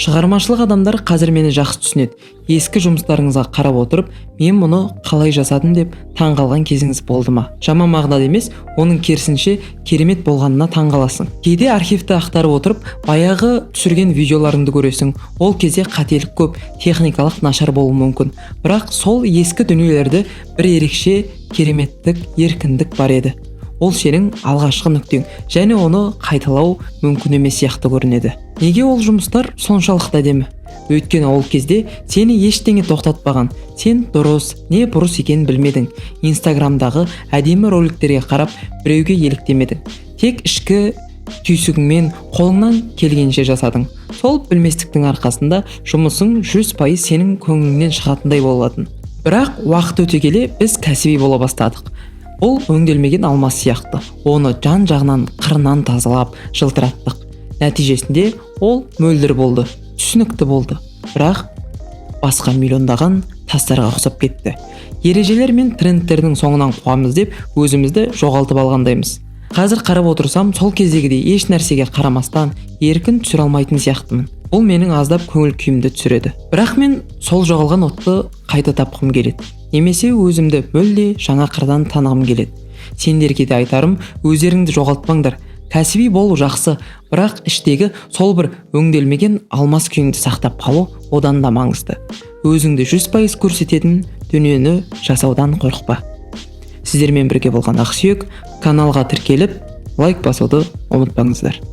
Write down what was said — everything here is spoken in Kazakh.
Шығармашылық адамдар қазір мені жақсы түсінеді. Ескі жұмыстарыңызға қарап отырып, мен мұны қалай жасадым деп таңғалған кезіңіз болды ма? Жаман мағынада емес, оның керісінше керемет болғанына таңғаласың. Кейде архивті ақтарып отырып, баяғы түсірген видеоларыңды көресің. Ол кезде қателік көп, техникалық нашар болуы мүмкін. Бірақ сол ескі дүниелерді бір ерекше кереметтік, еркіндік бар еді. Ол сенің алғашқы нүктең, және оны қайталау мүмкін емес сияқты көрінеді. Неге ол жұмыстар соншалықты әдемі? Өйткені ол кезде сені ештеңе тоқтатпаған. Сен дұрыс, не бұрыс екенін білмедің. Инстаграмдағы әдемі роликтерге қарап, біреуге еліктемедің. Тек ішкі түйсігіңмен қолыңнан келгенше жасадың. Сол білместіктің арқасында жұмысың 100% сенің көңіліңнен шығатындай болатын. Бірақ уақыт өте келе біз кәсіби бола бастадық. Бұл өңделмеген алмас сияқты. Оны жан-жағынан қырынан тазалап, жылтыраттық. Нәтижесінде ол мөлдір болды, түсінікті болды. Бірақ басқа миллиондаған тастарға ұқсап кетті. Ережелер мен трендтердің соңынан қуамыз деп өзімізді жоғалтып алғандаймыз. Қазір қарап отырсам, сол кездегідей еш нәрсеге қарамастан еркін түсіре алмайтын сияқтымын. Бұл менің аздап көңіл күйімді түсіреді. Бірақ мен сол жоғалған отты қайта тапқым келеді. Немесе өзімді мүлде жаңа қырдан танығым келеді. Сендерге де айтарым, өздеріңді жоғалтпаңдар. Кәсіби болу жақсы, бірақ іштегі сол бір өңделмеген алмас күйіңді сақтап қалу одан да маңызды. Өзіңді 100% көрсететін дүниені жасаудан қорықпа. Сіздермен бірге болған Ақсүйек. Каналға тіркеліп, лайк басуды ұмытпаңыздар.